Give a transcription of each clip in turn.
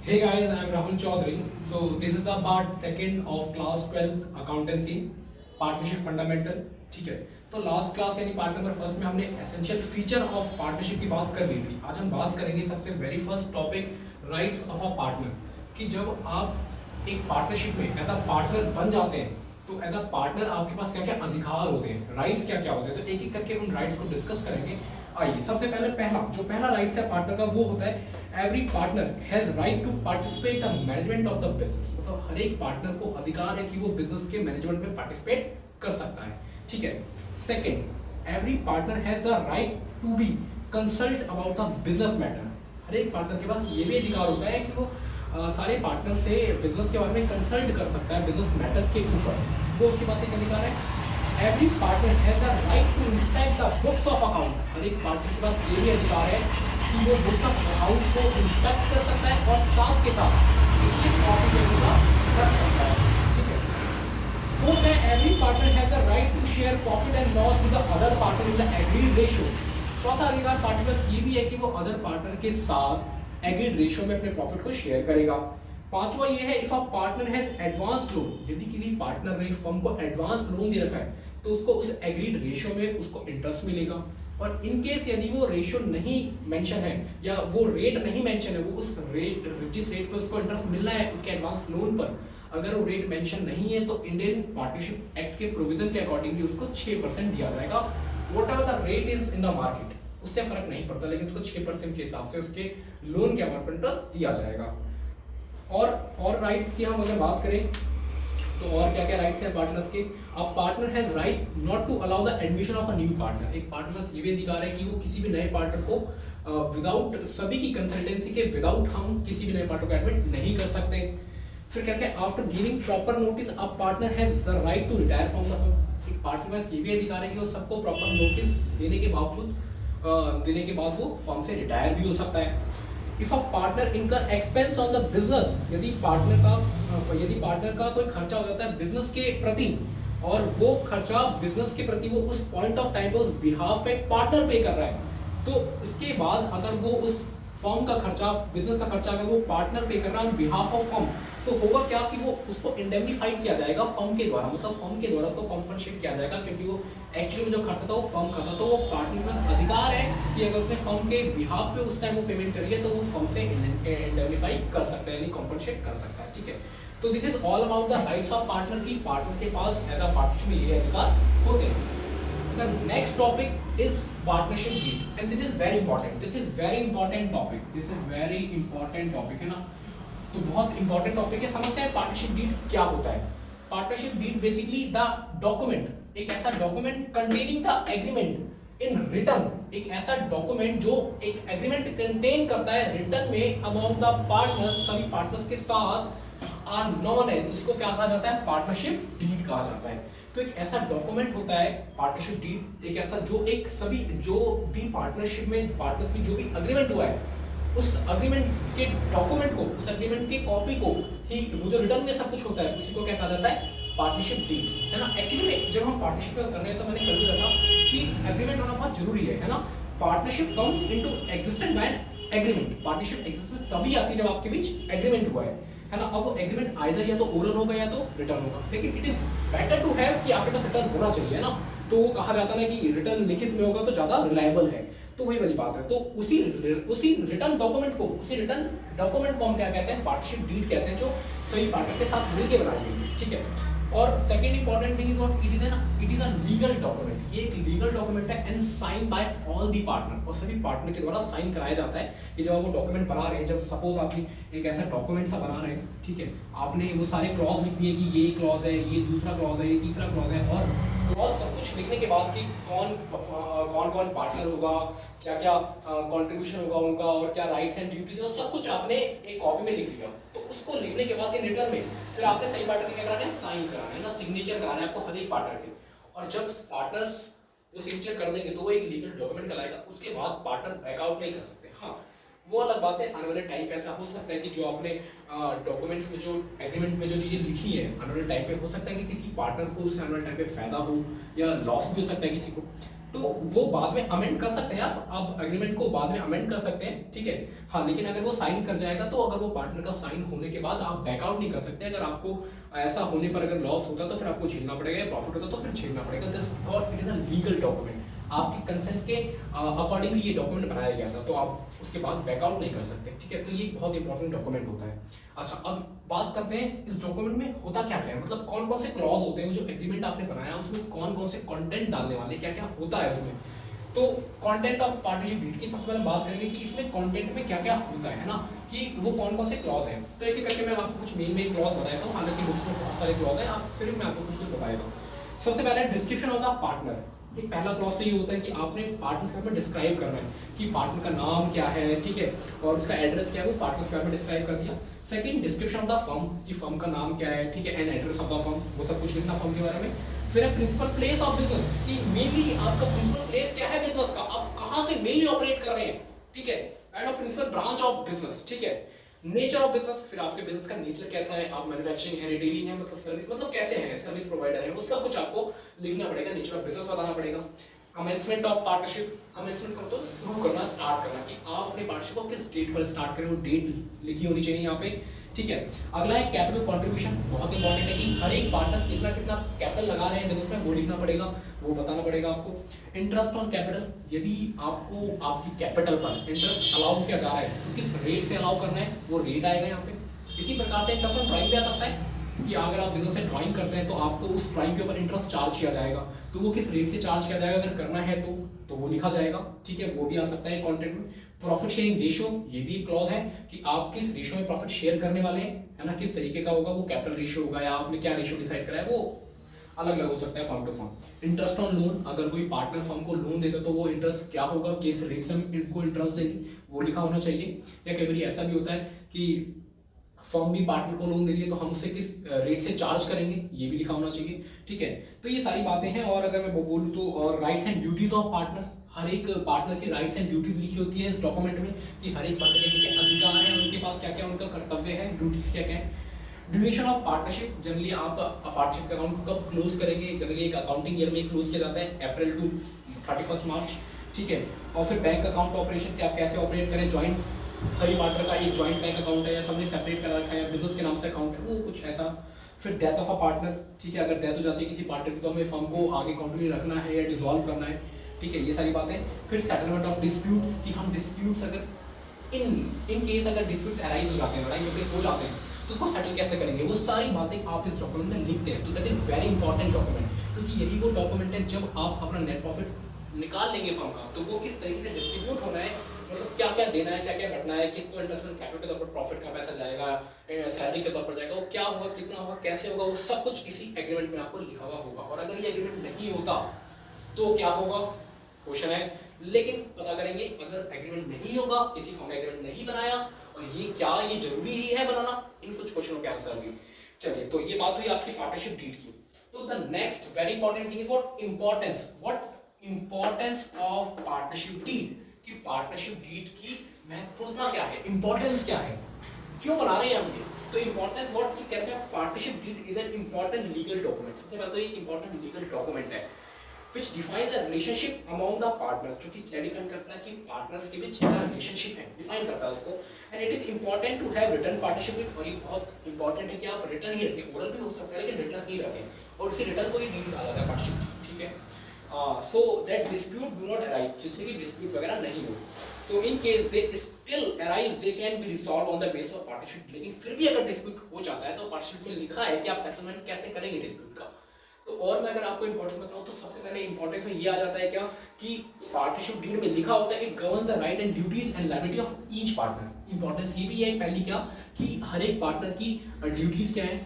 Hey guys, I'm Rahul Chaudhary. So this is the part second of class 12 accountancy partnership fundamental. ठीक है, तो last class यानी part number first में हमने essential feature of partnership की बात कर ली थी। आज हम बात करेंगे सबसे very first topic rights of a partner, कि जब आप एक पार्टनरशिप में एज अ पार्टनर बन जाते हैं तो एज अ पार्टनर आपके पास क्या क्या अधिकार होते हैं, राइट्स क्या क्या होते हैं। तो एक एक करके उन राइट्स को डिस्कस करेंगे। आइए, सबसे पहले पहला राइट्स है पार्टनर का, वो होता है every partner has right to participate the management of the business. मतलब हर एक पार्टनर को अधिकार है कि वो बिजनेस के मैनेजमेंट में पार्टिसिपेट कर सकता है। ठीक है। Second, every partner has the right to be consult about the business matter. हर एक पार्टनर के पास ये भी अधिकार होता है कि वो सारे पार्टनर से बिजनेस के बारे में कंसल्ट कर सकता है बिजनेस मैटर्स के ऊपर। वो उसके पास एक अधिकार है। Every partner has the right to inspect the books of account. हर एक पार्टनर के पास ये भी अधिकार है कि वो बुक्स ऑफ अकाउंट को इंस्पेक्ट कर सकता है और साथ के साथ इसकी कॉपी करने का कर सकता है। ठीक है। फोर्थ है, every partner has the right to share profit and loss with the other partner in the agreed ratio. चौथा अधिकार पार्टनर के पास ये भी है कि वो अदर पार्टनर के साथ एग्रीड रेशियो में अपने प्रॉफिट को शेयर करेगा। पांचवा ये है, if a partner has advance loan, यदि किसी पार्टनर ने फर्म को एडवांस लोन दे रखा है तो उसको उस एग्रीड रेशियो में उसको इंटरेस्ट मिलेगा। और इन केस यदि वो रेशियो नहीं मेंशन है या वो रेट नहीं मेंशन है, वो उस रेट जिस रेट पे उसको इंटरेस्ट मिलना है उसके एडवांस लोन पर, अगर वो रेट मेंशन नहीं है तो इंडियन पार्टनरशिप एक्ट के प्रोविजन के अकॉर्डिंगली उसको 6% दिया जाएगा। What ever the rate is in the market, उससे फर्क नहीं पड़ता, लेकिन उसको 6% के हिसाब से उसके लोन के अमाउंट पर इंटरेस्ट दिया जाएगा। और राइट्स की हम अगर बात करें तो और क्या क्या राइट्स हैं पार्टनर्स के। अब partner has right not to allow the admission of a new partner. एक पार्टनर ये भी अधिकार है कि वो किसी भी नए पार्टनर को विदाउट सभी की कंसल्टेंसी के विदाउट हम किसी भी नए पार्टनर को एडमिट नहीं कर सकते। फिर क्या क्या, after giving proper notice a partner has the right to retire from the firm. एक पार्टनर का ये भी अधिकार है कि वो सबको प्रॉपर नोटिस देने के बाद वो फर्म से रिटायर भी हो सकता है। इफ अ पार्टनर इनकर एक्सपेंस ऑन द बिजनेस, यदि पार्टनर का कोई खर्चा हो जाता है बिजनेस के प्रति और वो खर्चा बिजनेस के प्रति वो उस पॉइंट ऑफ टाइम पे उस बिहाफ पे पार्टनर पे कर रहा है, तो उसके बाद अगर वो उस फर्म का खर्चा बिजनेस का खर्चा अगर वो पार्टनर पे कर रहा है ऑन बिहाफ ऑफ फर्म, तो होगा क्या कि वो उसको इंडेमनीफाइड किया जाएगा फर्म के द्वारा, मतलब फर्म के द्वारा उसको कॉम्पनसेट किया जाएगा, क्योंकि वो एक्चुअली में जो खर्चा था वो फर्म का था। तो वो पार्टनर के पास अधिकार है कि अगर उसने फर्म के बिहाफ पे उस टाइम वो पेमेंट करी है तो वो फर्म से इंडेमनीफाई कर सकता है, यानी कॉम्पनसेट कर सकता है। ठीक है। तो this is all about the rights of partner की पार्टनर के पास एज अ पार्टनरशिप में ये अधिकार होते हैं। The next topic is partnership deed, and this is very important. This is very important topic. This is very important topic, है ना। तो बहुत इंपॉर्टेंट टॉपिक है। समझते हैं पार्टनरशिप डीड क्या होता है। Partnership deed basically the document, एक ऐसा document containing the agreement in return, एक ऐसा डॉक्यूमेंट जो एक एग्रीमेंट कंटेन करता है रिटर्न में अमॉन्ग द पार्टनर्स, सभी पार्टनर्स के साथ आर नॉन है, उसको क्या कहा जाता है, पार्टनरशिप डीड कहा जाता है। तो एक ऐसा डॉक्यूमेंट होता है पार्टनरशिप डीड, एक ऐसा जो भी पार्टनरशिप में पार्टनर्स की जो भी अग्रीमेंट हुआ है उस अग्रीमेंट के डॉक्यूमेंट को, उस अग्रीमेंट की कॉपी को ही, वो जो रिटर्न में सब कुछ होता है उसी को क्या कहा जाता है, पार्टनरशिप डीड, है ना। एक्चुअली में जब हम पार्टनरशिप में उतर रहे हैं तो मैंने कल भी कहा कि एग्रीमेंट होना बहुत जरूरी है ना। Partnership comes into existence when agreement, partnership existence तभी आती है जब आपके बीच एग्रीमेंट हुआ है ना। अब वो एग्रीमेंट आइदर या तो ओरल होगा या तो रिटर्न होगा, लेकिन it is better to have कि आपके पास रिटर्न होना चाहिए ना। तो वो कहा जाता है ना कि रिटर्न लिखित में होगा तो ज्यादा रिलायबल है, तो वही वाली बात है। तो उसी रिटर्न डॉक्यूमेंट को हम क्या कहते हैं, पार्टनरशिप डीड कहते हैं, जो सभी पार्टनर के साथ मिलकर बनाई गई है। ठीक है। और second important thing is what it is a legal document. ये एक लीगल डॉक्यूमेंट है and sign by all the partner, और सभी पार्टनर के द्वारा साइन कराया जाता है कि जब आप वो डॉक्यूमेंट बना रहे हैं, जब सपोज आप एक ऐसा डॉक्यूमेंट सा बना रहे हैं, ठीक है, आपने वो सारे क्लॉज लिख दिए कि ये क्लॉज है, ये दूसरा क्लॉज है, ये तीसरा क्लॉज है, और क्लॉज सब कुछ लिखने के बाद कि कौन पार्टनर होगा, क्या क्या कंट्रीब्यूशन होगा उनका, और क्या राइट्स एंड ड्यूटीज है, सब कुछ आपने एक कॉपी में लिख लिया। तो उसको लिखने के बाद इन रिटर्न में फिर आपने सही पार्टनर के क्या कराना है, साइन कराना है ना, सिग्नेचर कराना है आपको हर एक पार्टनर के। और जब पार्टनर्स वो सिग्नेचर कर देंगे तो वो एक लीगल डॉक्यूमेंट कहलाएगा। उसके बाद पार्टनर बैकआउट नहीं कर सकते। हाँ, वो अलग बात है, आने वाले टाइम पे ऐसा हो सकता है कि जो आपने डॉक्यूमेंट्स में, जो एग्रीमेंट में जो चीजें लिखी है, आने वाले टाइम पे हो सकता है कि किसी पार्टनर को उससे आने वाले टाइम पे फायदा हो या लॉस भी हो सकता है किसी को। तो वो बाद में अमेंड कर सकते हैं आप एग्रीमेंट को बाद में अमेंड कर सकते हैं, ठीक है। हाँ, लेकिन अगर वो साइन कर जाएगा तो अगर वो पार्टनर का साइन होने के बाद आप बैकआउट नहीं कर सकते। अगर आपको ऐसा होने पर अगर लॉस होता तो फिर आपको झेलना पड़ेगा, प्रॉफिट होता तो फिर झेलना पड़ेगा। दिस और it is a legal document, आपके कंसेंट के अकॉर्डिंगली ये डॉक्यूमेंट बनाया गया था, तो आप उसके बाद बैकआउट नहीं कर सकते, ठीक है। तो ये बहुत इंपॉर्टेंट डॉक्यूमेंट होता है। अच्छा, अब बात करते हैं इस डॉक्यूमेंट में होता क्या क्या है, मतलब कौन कौन से क्लॉज होते हैं, जो एग्रीमेंट आपने बनाया उसमें कौन कौन से कंटेंट डालने वाले, क्या क्या होता है उसमें। तो कंटेंट ऑफ पार्टनरशिप डीड की सबसे पहले बात करेंगे कि इसमें कंटेंट में क्या क्या होता है ना, कि वो कौन कौन से क्लॉज हैं। तो एक एक करके मैं आपको कुछ मेन क्लॉज बताता हूँ, हालांकि उसमें बहुत सारे क्लॉज हैं, आप फिर मैं आपको कुछ कुछ बताएगा। सबसे पहले डिस्क्रिप्शन ऑफ द पार्टनर। एक पहला क्लॉज तो ये होता है कि आपने पार्टनर में डिस्क्राइब करना है कि पार्टनर का नाम क्या है, ठीक है, और उसका एड्रेस क्या है, वो पार्टनर में डिस्क्राइब कर दिया। Second, description of the firm, कि फर्म का नाम क्या है, ठीक है, and address of the firm, वो सब कुछ लिखना फर्म के बारे में। फिर है प्रिंसिपल प्लेस ऑफ बिजनेस, कि मेनली आपका प्रिंसिपल प्लेस क्या है बिजनेस का, आप कहां से मेनली ऑपरेट कर रहे हैं, ठीक है, and principal branch of business, ठीक है। नेचर ऑफ बिजनेस, फिर आपके बिजनेस का नेचर कैसा है, आप मैन्युफैक्चरिंग है, रिटेलिंग है, मतलब सर्विस, मतलब कैसे हैं, सर्विस प्रोवाइडर है, वो सब कुछ आपको लिखना पड़ेगा, नेचर ऑफ बिजनेस बताना पड़ेगा। कमेंसमेंट ऑफ पार्टनरशिप, कमेंसमेंट करो तो शुरू करना, स्टार्ट करना, कि आप अपने पार्टनरशिप को किस डेट पर स्टार्ट करें, वो डेट लिखी होनी चाहिए यहाँ पे, ठीक है। अगला है कैपिटल कंट्रीब्यूशन, बहुत इंपॉर्टेंट है कि हर एक पार्टनर कितना कितना कैपिटल लगा रहे हैं बिजनेस में, वो लिखना पड़ेगा, वो बताना पड़ेगा आपको। इंटरेस्ट ऑन कैपिटल, यदि आपको आपकी कैपिटल पर इंटरेस्ट अलाउ किया जा रहा है तो किस रेट से अलाउ करना है, वो रेट आएगा यहाँ पे। इसी प्रकार से इंटरेस्ट ऑन ड्राइंग भी आ सकता है कि अगर आप बिजनेस से ड्राइंग करते हैं तो आपको उस ड्राइंग के ऊपर इंटरेस्ट चार्ज किया जाएगा, तो वो किस रेट से चार्ज किया जाएगा, अगर करना है तो वो लिखा जाएगा, ठीक है, वो भी आ सकता है कंटेंट में। प्रॉफिट शेयरिंग रेशियो, ये भी एक क्लॉज है कि आप किस रेशियो में प्रॉफिट शेयर करने वाले हैं, है ना, किस तरीके का होगा, वो कैपिटल रेशियो होगा या आपने क्या रेशियो डिसाइड करा है, वो अलग अलग हो सकता है firm to firm. Interest on loan, अगर कोई पार्टनर फर्म को लोन देता तो वो इंटरेस्ट क्या होगा, किस रेट से इनको इंटरेस्ट देंगे, वो लिखा होना चाहिए। या कई बार ऐसा भी होता है कि फर्म भी पार्टनर को लोन दे रही है तो हम उससे किस रेट से चार्ज करेंगे, ये भी लिखा होना चाहिए, ठीक है। तो ये सारी बातें हैं। और अगर मैं बोलूँ तो और rights and duties of partner, हर एक पार्टनर की राइट्स एंड ड्यूटीज लिखी होती है इस डॉक्यूमेंट में, कि हर एक पार्टनर के क्या अधिकार हैं, उनके पास क्या क्या उनका कर्तव्य है, ड्यूटीज क्या क्या है। ड्यूरेशन ऑफ पार्टनरशिप, जनरली आप पार्टनरशिप अकाउंट कब क्लोज करेंगे, जनरली एक अकाउंटिंग ईयर में क्लोज किया जाता है, अप्रैल टू 31 मार्च, ठीक है। और फिर बैंक अकाउंट ऑपरेशन, कि आप कैसे ऑपरेट करें, ज्वाइंट सभी पार्टनर का एक ज्वाइंट बैंक अकाउंट है या सबने सेपरेट कर रखा है या बिजनेस के नाम से अकाउंट है, वो कुछ ऐसा। फिर डेथ ऑफ अ पार्टनर, ठीक है, अगर डेथ हो जाती है किसी पार्टनर की तो हमें फर्म को आगे कंटिन्यू रखना है या डिसॉल्व करना है, ठीक है, ये सारी बातें। फिर सेटलमेंट ऑफ डिस्प्यूट्स, कि हम डिस्प्यूट्स अगर इन केस अगर डिस्प्यूट्स अराइज हो जाते हैं, लड़ाई झगड़े हो जाते हैं, तो उसको सेटल कैसे करेंगे, वो सारी बातें आप इस डॉक्यूमेंट में लिखते हैं। तो that is very important document, क्योंकि यही वो डॉक्यूमेंट है जब आप अपना नेट प्रॉफिट निकाल लेंगे फर्म का, तो वो किस तरीके से डिस्ट्रीब्यूट होना है, मतलब क्या क्या देना है, क्या क्या घटना है, किसको इन्वेस्टमेंट कैपिटल के तौर पर प्रॉफिट का पैसा जाएगा, सैलरी के तौर पर जाएगा, वो क्या होगा, कितना होगा, कैसे होगा, वो सब कुछ इसी एग्रीमेंट में आपको लिखा हुआ होगा। और अगर ये एग्रीमेंट नहीं होता तो क्या होगा, क्वेश्चन है, लेकिन पता करेंगे। अगर एग्रीमेंट नहीं होगा, किसी फॉर्म का एग्रीमेंट नहीं बनाया, और ये क्या ये जरूरी ही है बनाना, इन कुछ क्वेश्चनों के आंसर अभी। चलिए, तो ये बात हुई आपकी पार्टनरशिप डीड की। तो the next very important thing is what importance of partnership deed, कि पार्टनरशिप डीड की महत्वपूर्णता क्या है, इंपॉर्टेंस क्या है, क्यों बना रहे हैं हम ये। तो इंपॉर्टेंस व्हाट की कहते हैं, partnership deed is an important legal document. सबसे पहले तो एक इंपॉर्टेंट लीगल डॉक्यूमेंट है which defines the relationship among the partners, जो कि क्या डिफाइन करता है कि पार्टनर्स के बीच क्या रिलेशनशिप है, डिफाइन करता है उसको। And it is important to have written partnership with, और ये बहुत इंपॉर्टेंट है कि आप रिटन ही रखें, ओरल भी हो सकता है लेकिन रिटन ही रखें, और उसी रिटन को ही डील कहा जाता है पार्टनरशिप, ठीक है। So that dispute do not arise, जिससे कि डिस्प्यूट वगैरह नहीं हो। तो in case they still arise they can be resolve on the basis of partnership, लेकिन फिर भी अगर डिस्प्यूट हो जाता है तो पार्टनरशिप में लिखा है कि आप सेटलमेंट कैसे करेंगे डिस्प्यूट का। तो और मैं अगर आपको इंपॉर्टेंस बताऊं तो सबसे पहले इंपॉर्टेंस में ये आ जाता है क्या, कि पार्टनरशिप डीड में लिखा होता है कि govern the right and duties and liability of each partner. Importance ये भी है पहली क्या, कि हर एक पार्टनर की ड्यूटीज क्या है,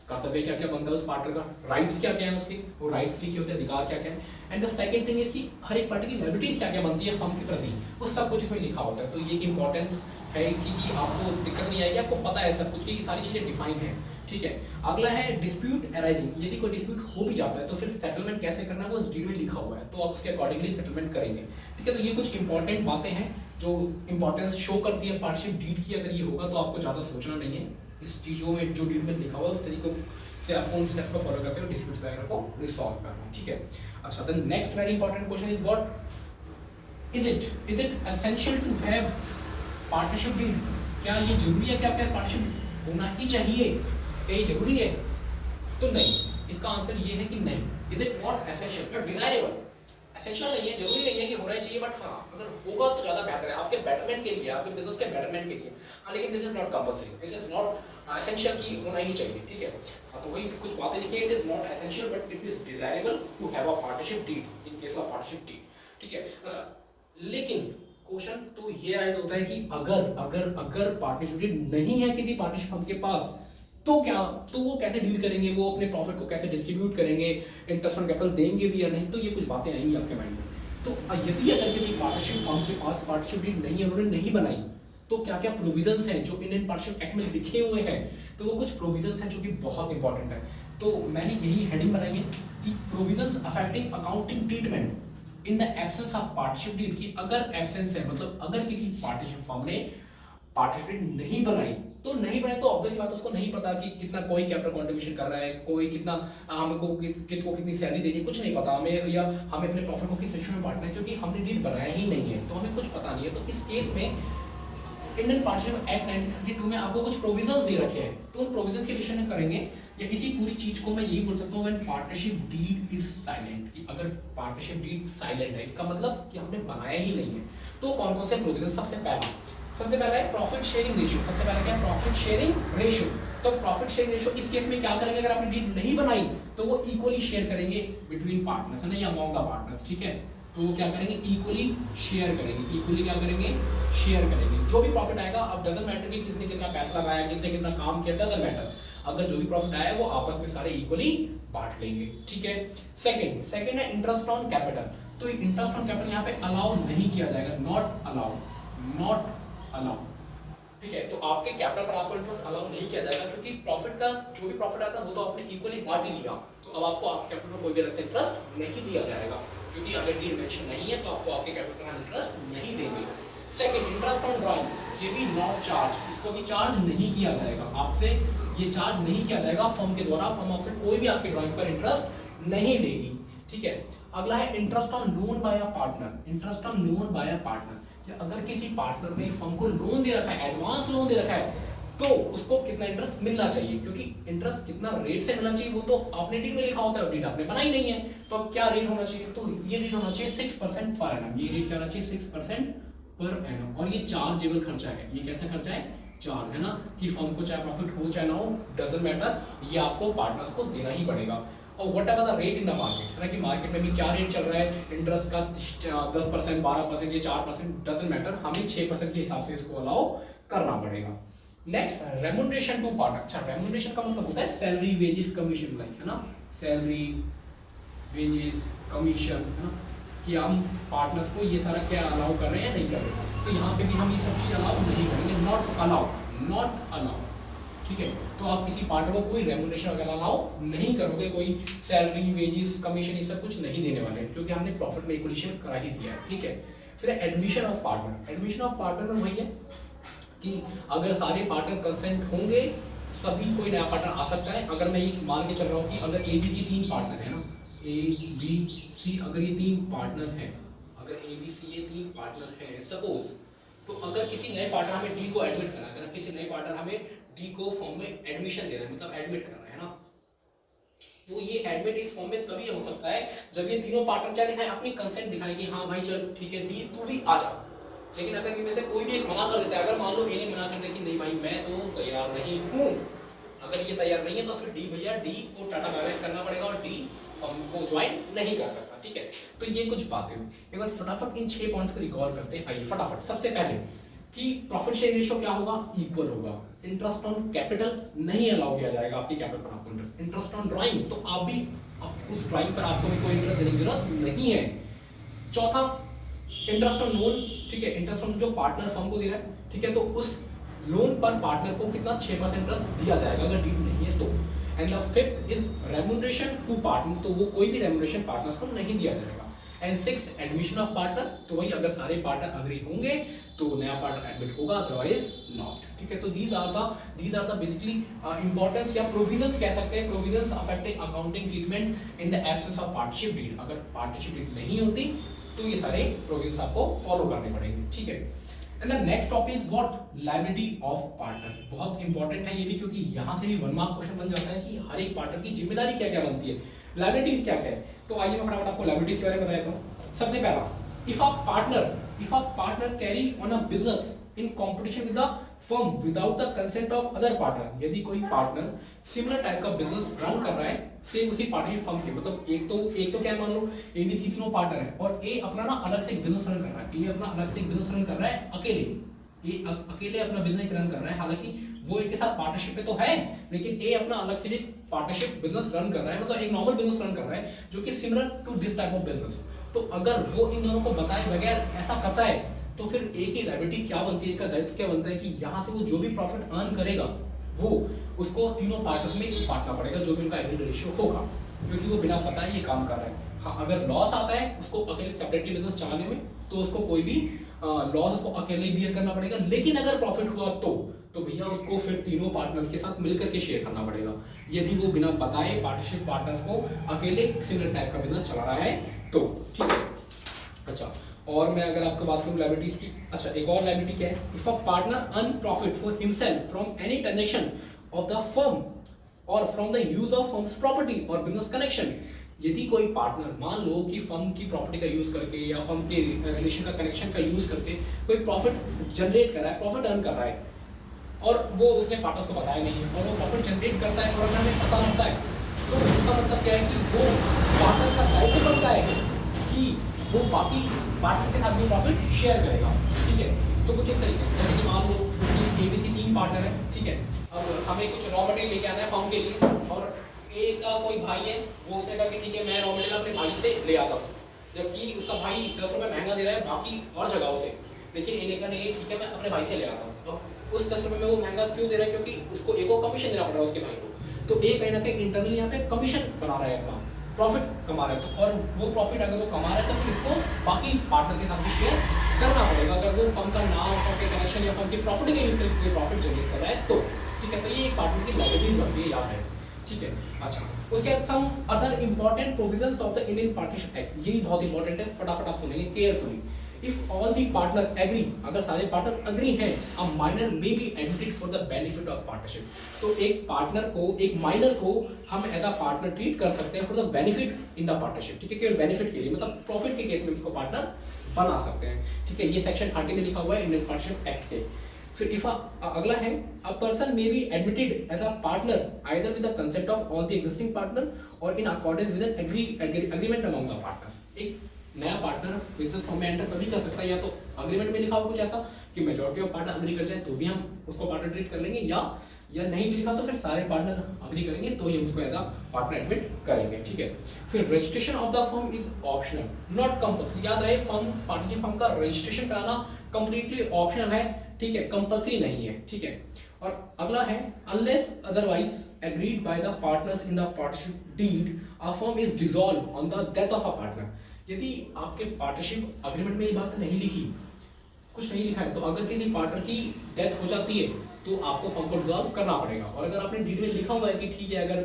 कर्तव्य क्या क्या बनता है उस पार्टनर का, राइट्स क्या क्या है उसके, वो राइट्स लिखे होते हैं, अधिकार क्या क्या है। And the second thing is कि हर एक पार्टनर की लायबिलिटीज क्या क्या बनती है फर्म के प्रति, वो सब कुछ इसमें लिखा होता है। तो ये इंपॉर्टेंस है इसकी, कि आपको दिक्कत नहीं आएगी, आपको पता है सब कुछ की सारी चीजें डिफाइन है, ठीक है। अगला है डिस्प्यूट अराइजिंग, यदि कोई डिस्प्यूट हो भी जाता है तो फिर सेटलमेंट कैसे करना है वो इस डीड में लिखा हुआ है, तो आप उसके अकॉर्डिंगली सेटलमेंट करेंगे, ठीक है। तो ये कुछ इंपॉर्टेंट बातें हैं जो इंपॉर्टेंस शो करती है पार्टनरशिप डीड की, अगर ये होगा तो आपको ज़्यादा सोचना नहीं है। इस चीज़ों में जो डीड में लिखा हुआ है उस तरीके से आपको उन स्टेप्स को फॉलो करते हुए डिस्प्यूट्स वगैरह को रिसॉल्व करना है, ठीक है। अच्छा, the next very important question is what is it essential to have partnership deed? क्या ये जरूरी है कि आपके पास पार्टनरशिप होना ही चाहिए? क्या ये जरूरी है? तो नहीं, इसका आंसर ये है कि नहीं। Is it not essential but desirable? Essential नहीं है, जरूरी नहीं है कि होना चाहिए, बट हाँ अगर होगा तो ज्यादा बेहतर है आपके बेटरमेंट के लिए, आपके बिजनेस के बेटरमेंट के लिए। हाँ, लेकिन this is not compulsory, this is not essential कि होना ही चाहिए, ठीक है। हाँ, तो वही कुछ बातें लिखी है, it is not essential but it is desirable to have a partnership deed in case of partnership deed, ठीक है। अच्छा, लेकिन क्वेश्चन तो ये राइज होता है कि अगर अगर अगर पार्टनरशिप डीड नहीं है किसी पार्टनरशिप फर्म के पास, तो क्या, तो वो कैसे डील करेंगे, वो अपने प्रॉफिट को कैसे डिस्ट्रीब्यूट करेंगे, इंटरेस्ट ऑन कैपिटल देंगे भी या नहीं? तो ये कुछ बातें आएंगी आपके माइंड में। तो यदि अगर किसी पार्टनरशिप फर्म के पास पार्टनरशिप डीड नहीं है, उन्होंने नहीं बनाई, तो क्या क्या प्रोविजंस हैं जो इंडियन पार्टनरशिप एक्ट में लिखे हुए हैं? तो वो कुछ प्रोविजंस हैं जो कि बहुत इंपॉर्टेंट है। तो मैंने यही हेडिंग बनाई है कि provisions affecting accounting treatment in the absence of partnership deed, की अगर एब्सेंस है मतलब अगर किसी पार्टनरशिप फर्म ने पार्टिसिपेट नहीं बनाई, तो नहीं बनाई तो ऑब्वियसली बात उसको नहीं पता कि कितना कोई कैपिटल कंट्रीब्यूशन कर रहा है, कोई कितना हमको किसको कितनी सैलरी देनी है, कुछ नहीं पता हमें, या हमें अपने प्रॉफिट को किस रेशियो में बांटना है, क्योंकि हमने डील बनाया ही नहीं है, तो हमें कुछ पता नहीं है। तो इस केस में इंडियन पार्टनरशिप एक्ट 1932 में आपको कुछ प्रोविजंस दे रखे हैं, तो उन प्रोविजंस के विषय में करेंगे, या इसी पूरी चीज को मैं यही बोल सकता हूँ, when partnership deed is silent, कि अगर पार्टनरशिप डीड साइलेंट है इसका मतलब कि हमने बनाया ही नहीं है। तो कौन कौन से प्रोविजन? सबसे पहला है प्रॉफिट शेयरिंग रेशियो। सबसे पहला क्या है? Profit sharing ratio. तो प्रॉफिट शेयरिंग रेशियो इस केस में क्या करेंगे, अगर आपने डीड नहीं बनाई तो वो इक्वली शेयर करेंगे बिटवीन पार्टनर्स, है ना, या अमंग द पार्टनर्स, ठीक है। तो वो क्या करेंगे? इक्वली शेयर करेंगे, इक्वली क्या करेंगे? शेयर करेंगे। जो भी प्रॉफिट आएगा, अब डजंट मैटर कि किसने कितना पैसा लगाया, किसने कितना काम किया, डजंट मैटर, अगर जो भी प्रॉफिट आया वो आपस में सारे इक्वली बांट लेंगे, ठीक है। सेकंड है इंटरेस्ट ऑन कैपिटल। तो इंटरेस्ट ऑन कैपिटल यहाँ पे अलाउ नहीं किया जाएगा, नॉट अलाउ, ठीक है। तो आपके कैपिटल पर आपको इंटरेस्ट अलाउ नहीं किया जाएगा, क्योंकि प्रॉफिट का जो भी प्रॉफिट आता है वो तो आपने इक्वली बांट ही लिया, तो अब आपको आपके कैपिटल पर कोई भी अलग से इंटरेस्ट नहीं दिया जाएगा, क्योंकि अगर डील मेंशन नहीं है तो आपको आपके कैपिटल पर इंटरेस्ट नहीं देंगे। सेकंड, इंटरेस्ट ऑन ड्राइंग, ये भी नॉट चार्ज, इसको भी चार्ज नहीं किया जाएगा आपसे, ये चार्ज नहीं किया जाएगा फर्म के द्वारा, फर्म आपसे कोई भी आपकी ड्राइंग पर इंटरेस्ट नहीं लेगी, ठीक है। अगला है interest on loan by a partner. Interest on loan by a partner, अगर किसी पार्टनर ने फर्म को लोन दे रखा है, एडवांस लोन दे रखा है, तो उसको कितना इंटरेस्ट मिलना चाहिए, क्योंकि इंटरेस्ट कितना रेट से मिलना चाहिए वो तो आपने डीड में लिखा होता है, डीड आपने बनाई नहीं है, तो अब क्या रेट होना चाहिए? तो ये रेट होना चाहिए 6% पर एनम। ये रेट क्या होना चाहिए? 6% पर एनम। और ये चार्जेबल खर्चा है, ये कैसा खर्चा है? चार्ज, है ना, कि फर्म को चाहे प्रॉफिट हो चाहे ना हो, डजंट मैटर, ये आपको पार्टनर्स को देना ही पड़ेगा। और what ever the rate in the market, है ना, कि मार्केट में भी क्या रेट चल रहा है इंटरेस्ट का, 10%, 12%, ये 4%, डजंट मैटर, हमें 6% के हिसाब से इसको अलाउ करना पड़ेगा। Next, remuneration to partner. अच्छा, रेम्युनरेशन का मतलब होता है सैलरी, वेजेस, कमीशन, लाइक, है ना, सैलरी, वेजेस, कमीशन, है ना, कि हम पार्टनर्स को ये सारा क्या अलाउ कर रहे हैं, नहीं कर रहे हैं। तो यहाँ पे भी हम ये सब चीज अलाउ नहीं करेंगे, नॉट अलाउ, ठीक है। तो आप किसी पार्टनर को कोई रेम्युनरेशन वगैरह अलाउ नहीं करोगे, कोई सैलरी, वेजेस, कमीशन, ये सब कुछ नहीं देने वाले हैं, क्योंकि हमने प्रॉफिट में इक्वली शेयर करा ही दिया है, ठीक है। फिर admission of partner. Admission of partner में वही है कि अगर सारे पार्टनर कंसेंट होंगे, सभी कोई नया पार्टनर आ सकता है। अगर मैं ये मान के चल रहा हूँ कि अगर ABC 3 पार्टनर है ना, ABC, अगर ये 3 पार्टनर है, अगर ABC ये 3 पार्टनर है सपोज, तो अगर किसी नए पार्टनर हमें डी को एडमिट करना है, अगर किसी नए पार्टनर हमें डी को फॉर्म में एडमिशन देना है, मतलब एडमिट करना है ना, तो ये एडमिट इस फॉर्म में तभी हो सकता है जब ये तीनों पार्टनर क्या दिखाएं? अपनी कंसेंट दिखाएं कि हाँ भाई चल ठीक है, डी तू भी आ जा। लेकिन अगर इनमें से कोई भी एक मना कर देता है, अगर मान लो ए ने मना कर दिया कि नहीं भाई मैं तो तैयार नहीं हूँ, अगर ये तैयार नहीं है तो फिर डी भैया डी को टाटा बाय करना पड़ेगा और डी फर्म को ज्वाइन नहीं कर सकता, ठीक है। तो ये कुछ बातें हुई। एक बार फटाफट इन 6 पॉइंट्स को रिकॉल करते हैं। आइए फटाफट, सबसे पहले कि प्रॉफिट शेयर रेशियो क्या होगा? इक्वल होगा। इंटरेस्ट ऑन कैपिटल नहीं अलाउ किया जाएगा आपकी कैपिटल पर आपको इंटरेस्ट ऑन ड्राइंग, तो आप भी उस ड्राइंग पर आपको भी कोई इंटरेस्ट देने की जरूरत नहीं है। चौथा, इंटरेस्ट ऑन लोन, ठीक है, इंटरेस्ट ऑन जो पार्टनर फर्म को दे रहा है, ठीक है, तो उस लोन पर पार्टनर को कितना 6% इंटरेस्ट दिया जाएगा अगर डीड नहीं है तो। And the fifth is remuneration to partner, तो वो कोई भी रेम्युनरेशन पार्टनर्स को नहीं दिया जाएगा। And sixth admission of partner, तो वही अगर सारे पार्टनर अग्री होंगे तो नया पार्टनर एडमिट होगा, अदरवाइज नॉट, ठीक है। तो these are the basically importance या प्रोविजंस कह सकते हैं, provisions affecting accounting treatment in the absence of partnership deed. अगर पार्टनरशिप डीड नहीं होती तो ये सारे प्रोविजंस आपको फॉलो करने पड़ेंगे, ठीक है। And the next topic is what, liability of partner. बहुत इंपॉर्टेंट है ये भी, क्योंकि यहाँ से भी 1 मार्क क्वेश्चन बन जाता है कि हर एक पार्टनर की जिम्मेदारी क्या क्या बनती है, लायबिलिटीज क्या क्या है। तो आइए मैं फटाफट आपको लायबिलिटीज के बारे में बता देता हूँ। सबसे पहला, if a partner carry on a business in competition with the firm without the consent of other partner, यदि कोई पार्टनर सिमिलर टाइप का बिजनेस रन कर रहा है सेम उसी पार्टनरशिप फर्म के, मतलब एक तो क्या मान लो एबीसी तीनों पार्टनर है और ए अपना ना अलग से एक बिजनेस रन कर रहा है, ए अपना अलग से एक बिजनेस रन कर रहा है अकेले, ये अकेले अपना बिजनेस रन कर रहा है, हालांकि वो इनके साथ पार्टनरशिप पे तो है, लेकिन ए अपना अलग से एक पार्टनरशिप बिजनेस रन कर रहा है, मतलब एक नॉर्मल बिजनेस रन कर रहा है जो कि similar to this type of business. तो अगर वो इन दोनों को बताए बगैर ऐसा करता है तो फिर ए की लायबिलिटी क्या बनती है, इसका दायित्व क्या बनता है कि यहाँ से वो जो भी प्रॉफिट अर्न करेगा वो उसको तीनों पार्टनर्स में बांटना पड़ेगा, जो भी उनका एग्रीड रेशियो होगा, क्योंकि वो बिना पता ये काम कर रहा है। हाँ, अगर लॉस आता है उसको अकेले सेपरेटली बिजनेस चलाने में तो उसको कोई भी लॉस उसको अकेले बियर करना पड़ेगा, लेकिन अगर प्रॉफिट हुआ तो भैया उसको फिर तीनों पार्टनर्स के साथ मिलकर के शेयर करना पड़ेगा, यदि वो बिना बताए पार्टनरशिप पार्टनर्स को अकेले सिमिलर टाइप का बिजनेस चला रहा है तो, ठीक है। अच्छा, और मैं अगर आपको बात करूं लायबिलिटीज की, अच्छा एक और लायबिलिटी क्या है, if a partner earn profit for himself from any transaction of the firm और from the use of firm's property और बिजनेस कनेक्शन, यदि कोई पार्टनर मान लो कि फर्म की प्रॉपर्टी का यूज करके या फर्म के रिलेशन का कनेक्शन का यूज करके कोई प्रॉफिट जनरेट कर रहा है, प्रॉफिट अर्न कर रहा है और वो उसने पार्टनर्स को बताया नहीं है और वो प्रॉफिट जनरेट करता है और अगर हमें पता होता है, तो इसका मतलब क्या है कि वो पार्टनर का दायित्व बनता है कि वो बाकी पार्टनर के साथ भी प्रॉफिट शेयर करेगा, ठीक है। तो कुछ इस तरीके से, जैसे कि मान लो कि एबीसी 3 पार्टनर है, ठीक है, अब हमें कुछ रॉ मटेरियल लेके आना है फर्म के लिए और ए का कोई भाई है, वो उसने कहा कि ठीक है मैं रॉ मटेरियल अपने भाई से ले आता हूँ, जबकि उसका भाई 10 रुपये महंगा दे रहा है बाकी और जगहों से, लेकिन ए ने कहा नहीं ठीक है मैं अपने भाई से ले आता हूँ। अब उस 10 रुपये में वो महंगा क्यों दे रहा है, क्योंकि उसको ए को कमीशन देना पड़ रहा है उसके भाई को, तो ए कहीं ना कहीं इंटरनली यहाँ पे कमीशन बना रहा है, अपना प्रॉफिट कमा रहा है, तो और वो प्रॉफिट अगर वो कमा रहा है तो फिर इसको बाकी पार्टनर के साथ भी शेयर करना पड़ेगा, अगर वो फर्म का नाम, फर्म के कनेक्शन या फर्म की प्रॉपर्टी का यूज करके प्रॉफिट जनरेट कर रहा है तो, ठीक है। तो ये एक पार्टनर की लायबिलिटी बनती है, याद है, ठीक है। अच्छा, उसके बाद some other important provisions of the Indian partnership act, ये भी बहुत इंपॉर्टेंट है, फटाफट आप सुनेंगे carefully. If all the partner agree, अगर सारे पार्टनर एग्री हैं, a minor may be admitted for the benefit of partnership, तो एक पार्टनर को, एक माइनर को हम एज अ पार्टनर ट्रीट कर सकते हैं for the benefit in the partnership, ठीक है, केवल बेनिफिट के लिए, मतलब प्रॉफिट के केस में इसको पार्टनर बना सकते हैं, ठीक है। ये सेक्शन 30 में लिखा हुआ है इंडियन पार्टनरशिप एक्ट के। फिर इफ अगला है, a person may be admitted as a partner either with the consent of all the existing partner और in accordance with an agreement among the partners. एक नया पार्टनर बिजनेस फॉर्म में enter तभी कर सकता है, या तो अग्रीमेंट में लिखा हो कुछ ऐसा कि मेजॉरिटी ऑफ पार्टनर अग्री कर जाए तो भी हम उसको पार्टनर ट्रीट कर लेंगे, या नहीं भी लिखा तो फिर सारे पार्टनर अग्री करेंगे तो ही हम उसको एज अ पार्टनर एडमिट करेंगे, ठीक है। फिर registration of the firm is optional not compulsory, याद रहे फर्म, पार्टनरशिप फर्म का रजिस्ट्रेशन कराना कंप्लीटली ऑप्शनल है, ठीक है, कंपल्सरी नहीं है, ठीक है। और अगला है, unless otherwise agreed by the partners in the partnership deed a firm is dissolve on the death of a partner. यदि आपके पार्टनरशिप अग्रीमेंट में ये बात नहीं लिखी, कुछ नहीं लिखा है, तो अगर किसी पार्टनर की डेथ हो जाती है तो आपको फर्म को डिसॉल्व करना पड़ेगा, और अगर आपने डीड में लिखा हुआ है कि ठीक है अगर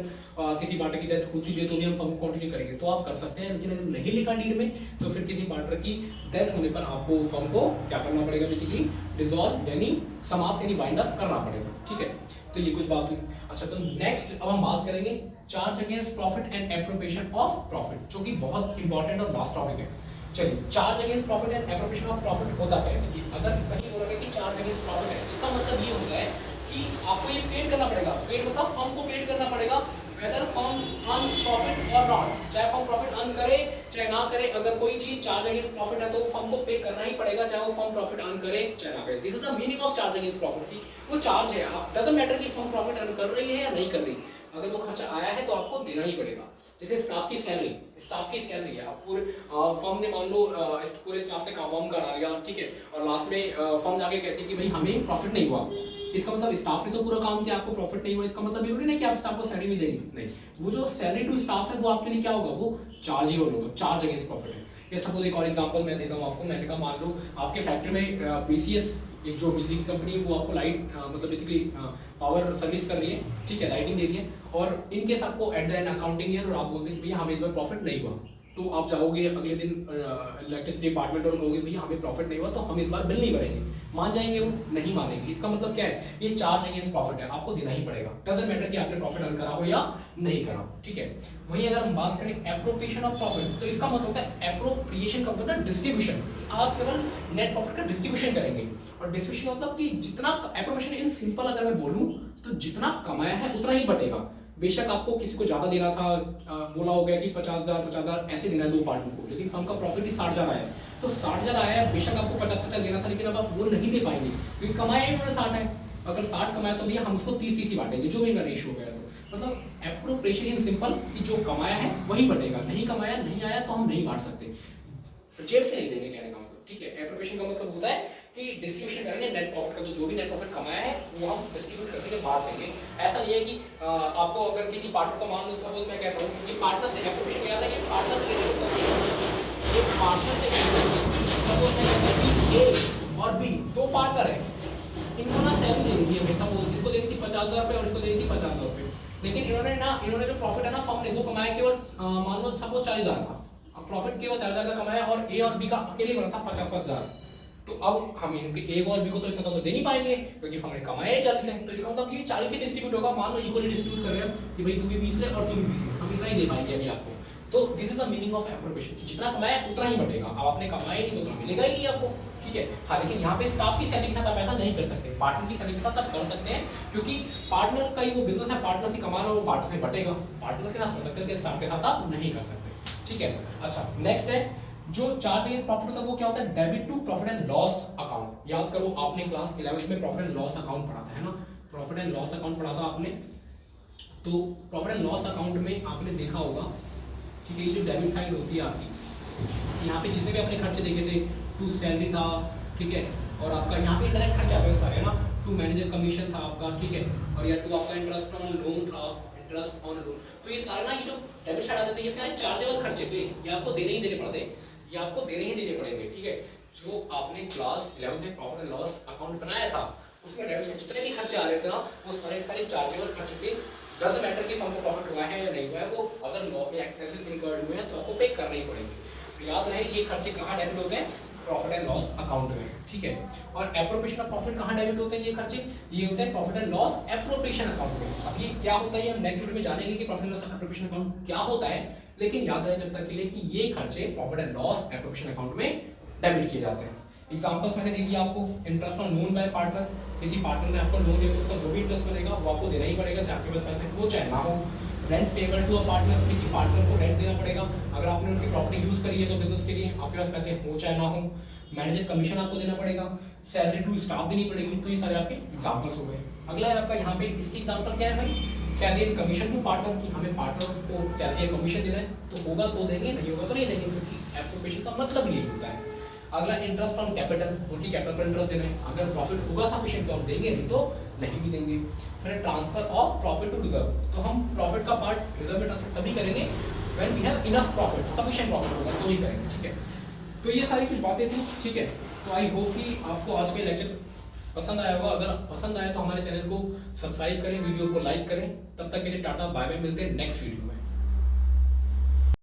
किसी पार्टनर की डेथ होती है तो भी हम फर्म को कंटिन्यू करेंगे तो आप कर सकते हैं, लेकिन अगर नहीं लिखा डीड में तो फिर किसी पार्टनर की डेथ होने पर आपको फर्म को क्या करना पड़ेगा, बेसिकली डिसॉल्व यानी समाप्त यानी वाइंड अप करना पड़ेगा, ठीक है। तो ये कुछ बात हुई। अच्छा, तो नेक्स्ट अब हम बात करेंगे charge against profit and appropriation of profit, जो कि बहुत इंपॉर्टेंट और लास्ट टॉपिक है। चलिए, charge against profit and appropriation of profit होता क्या है, देखिए अगर कहीं बोला गया कि चार्ज अगेंस्ट प्रॉफिट है, इसका मतलब ये होता है कि आपको ये पेड करना पड़ेगा, पेड मतलब फर्म को पेड करना पड़ेगा, वेदर फर्म अर्न्स प्रॉफिट और नॉट, चाहे फर्म प्रॉफिट अर्न करे चाहे ना करे, अगर कोई चीज चार्ज अगेंस्ट प्रॉफिट है तो फर्म को पे करना ही पड़ेगा, चाहे वो फर्म प्रॉफिट अर्न करे चाहे ना करे। This is the meaning of charge against profit की वो चार्ज है, आप डजंट मैटर कि फर्म प्रॉफिट अर्न कर रही है या नहीं कर रही, अगर वो खर्चा आया है तो आपको देना ही पड़ेगा। जैसे स्टाफ की सैलरी है, आप पूरे फर्म ने मान लो पूरे स्टाफ से काम वाम करा लिया, ठीक है, और लास्ट में फर्म जाके कहती है कि भाई हमें प्रॉफिट नहीं हुआ, इसका मतलब स्टाफ ने तो पूरा काम किया, आपको प्रॉफिट नहीं हुआ, इसका मतलब ये नहीं कि आप स्टाफ को सैलरी नहीं देंगे, नहीं, वो जो सैलरी टू स्टाफ है वो आपके लिए क्या होगा, वो चार्ज ही होगा, चार्ज अगेंस्ट प्रॉफिट है। या सपोज एक और एग्जांपल मैं देता हूँ आपको, मैंने कहा मान लो आपके फैक्ट्री में पीसीएस एक जो बिजली की कंपनी है वो आपको लाइट मतलब बेसिकली पावर सर्विस कर रही है, ठीक है, लाइटिंग दे रही है, और इनकेस आपको at the end accounting year और आप बोलते हैं भैया हमें इस बार प्रॉफिट नहीं हुआ, तो आप जाओगे अगले दिन इलेक्ट्रिसिटी डिपार्टमेंट और कहोगे भैया हमें प्रॉफिट नहीं हुआ तो हम इस बार बिल नहीं भरेंगे, मान जाएंगे वो? नहीं मानेंगे। इसका मतलब क्या है, ये चार्ज अगेंस्ट प्रॉफिट है, आपको देना ही पड़ेगा, डजंट मैटर कि आपने प्रॉफिट अर्न करा हो या नहीं करा, ठीक है। वहीं अगर हम बात करें एप्रोप्रिएशन ऑफ प्रॉफिट, तो इसका मतलब होता है एप्रोप्रिएशन का मतलब डिस्ट्रीब्यूशन, आप केवल नेट प्रॉफिट का डिस्ट्रीब्यूशन करेंगे, और डिस्ट्रीब्यूशन मतलब कि जितना एप्रोप्रिएशन इन सिंपल अगर मैं बोलूं तो जितना कमाया है उतना ही बटेगा। बेशक आपको किसी को ज्यादा देना था, बोला हो गया कि 50,000 ऐसे देना है दो पार्टनर को, लेकिन फर्म का प्रॉफिट ही 60,000 आया है, तो 60,000 आया है, बेशक आपको 50-50 देना था, लेकिन अब आप वो नहीं दे पाएंगे क्योंकि कमाया ही उन्होंने 60 है। अगर 60 कमाया तो भैया हम उसको 30-30 ही बांटेंगे, जो भी इनका रेशियो हो गया। तो मतलब एप्रोप्रिएशन इन सिंपल कि जो कमाया है वही बटेगा, नहीं कमाया नहीं आया तो हम नहीं बांट सकते, तो जेब से नहीं देंगे कहने का मतलब, ठीक है। एप्रोप्रिएशन का मतलब होता है कि डिस्ट्रीब्यूशन करेंगे नेट प्रॉफिट का, तो जो भी नेट प्रॉफिट कमाया है वो हम डिस्ट्रीब्यूट करके बांट देंगे। ऐसा नहीं है कि आपको अगर किसी पार्टनर को मान लो, सपोज मैं कहता हूँ कि पार्टनर से एप्रोप्रिएशन क्या है, ये पार्टनर से रिलेटेड होता है, ये पार्टनर से सपोज मैं कहता हूँ कि ए और बी दो पार्टनर है, इनको ना सैलरी देनी थी हमें, सपोज इसको देनी थी 50,000 रुपये और इसको देनी थी 50,000 रुपये, लेकिन इन्होंने जो प्रॉफिट है ना फर्म ने वो कमाया केवल मान लो सपोज 40,000 का, प्रॉफिट केवल 40,000 का कमाया और ए और बी का अकेले बना था 50,000, तो अब हम इनके ए और बी को तो इतना तो दे नहीं पाएंगे क्योंकि हमने कमाया ही 40 है, तो इसका मतलब ये 40 ही डिस्ट्रीब्यूट होगा, मान लो इक्वली डिस्ट्रीब्यूट कर रहे हैं कि भाई तू भी 20 ले और तू भी 20 ले, हम इतना ही दे पाएंगे अभी आपको। तो this is the meaning of appropriation, जितना कमाया उतना ही बटेगा, अब आपने कमाया नहीं तो उतना मिलेगा ही नहीं आपको, ठीक है। हाँ, लेकिन यहाँ पे स्टाफ की सैलरी के साथ आप ऐसा नहीं कर सकते, पार्टनर की सैलरी के साथ आप कर सकते हैं, क्योंकि पार्टनर्स का ही वो बिजनेस है, पार्टनर से कमा रहे हो, पार्टनर से बटेगा, पार्टनर के साथ कर सकते हैं, स्टाफ के साथ आप नहीं कर सकते, ठीक है। अच्छा, नेक्स्ट है जो चार्ज अगेंस्ट प्रॉफिट होता है वो क्या होता है, debit to profit and loss account. याद करो आपने क्लास 11th में प्रॉफिट एंड लॉस अकाउंट पढ़ा था, है ना, प्रॉफिट एंड लॉस अकाउंट पढ़ा था आपने, तो प्रॉफिट एंड लॉस अकाउंट में आपने देखा होगा, ठीक है, ये जो डेबिट साइड होती है आपकी, यहाँ पे जितने भी आपने खर्चे देखे थे, टू सैलरी था, ठीक है, और आपका यहाँ पे इंडायरेक्ट खर्चा है ना, टू मैनेजर कमीशन था आपका, ठीक है, और या टू आपका इंटरेस्ट ऑन लोन था, इंटरेस्ट ऑन लोन, तो ये सारे ना ये जो डेबिट साइड आते थे ये सारे चार्जेबल खर्चे थे, ये आपको देने ही देने पड़ते, ये आपको देने ही देने पड़ेंगे, ठीक है। जो आपने क्लास 11th में प्रॉफिट एंड लॉस अकाउंट बनाया था उसमें डेबिट साइड जितने भी खर्चे आ रहे थे ना वो सारे चार्जेबल खर्चे थे, डजंट मैटर कि फर्म को प्रॉफिट हुआ है या नहीं हुआ है, वो अगर लॉ में एक्सपेंसेस इनकर्ड हुए हैं तो आपको पे करने ही पड़ेंगे। तो याद रहे ये खर्चे कहाँ डेबिट होते हैं, प्रॉफिट एंड लॉस अकाउंट में, ठीक है। और एप्रोप्रिएशन ऑफ प्रॉफिट कहाँ डेबिट होते हैं ये खर्चे, ये होते हैं profit and loss appropriation account में। अब ये क्या होता है ये हम नेक्स्ट वीडियो में जानेंगे कि profit and loss appropriation account क्या होता है, लेकिन याद रहे जब तक के लिए कि ये खर्चे profit and loss appropriation account में डेबिट किए जाते हैं। एग्जांपल्स मैंने दे दिया आपको, interest on loan by partner, किसी पार्टनर ने आपको लोन दिया तो उसका जो भी इंटरेस्ट बनेगा वो आपको देना ही पड़ेगा, चाहे आपके पास पैसे हो चाहे ना हो। Rent payable to a partner, किसी पार्टनर को रेंट देना पड़ेगा, अगर आपने उनकी प्रॉपर्टी यूज करी है तो बिजनेस के लिए आपके पास पैसे हो चाहे ना हो। मैनेजर कमीशन आपको देना पड़ेगा, सैलरी टू स्टाफ देनी पड़ेगी, तो ये सारे आपके एग्जांपल्स हो गए। अगला है आपका यहाँ पे इसकी एग्जांपल क्या है भाई, salary and commission to partner, की हमें पार्टनर को सैलरी एंड कमीशन देना है, तो होगा तो देंगे, नहीं होगा तो नहीं देंगे, क्योंकि एप्रोप्रिएशन का मतलब यही होता है। अगला इंटरेस्ट ऑन कैपिटल, उनकी कैपिटल पर इंटरेस्ट देना है, अगर प्रॉफिट होगा सफिशिएंट तो हम देंगे, नहीं तो नहीं भी देंगे। फिर transfer of profit to reserve, तो हम प्रॉफिट का पार्ट रिजर्व में ट्रांसफर तभी करेंगे when we have enough profit, sufficient profit होगा तो ही करेंगे, ठीक है। तो ये सारी कुछ बातें थी, ठीक है। तो आई होप कि आपको आज के लेक्चर पसंद आया होगा, अगर पसंद आया तो हमारे चैनल को सब्सक्राइब करें, वीडियो को लाइक करें। तब तक के लिए टाटा बाय बाय, मिलते हैं नेक्स्ट वीडियो।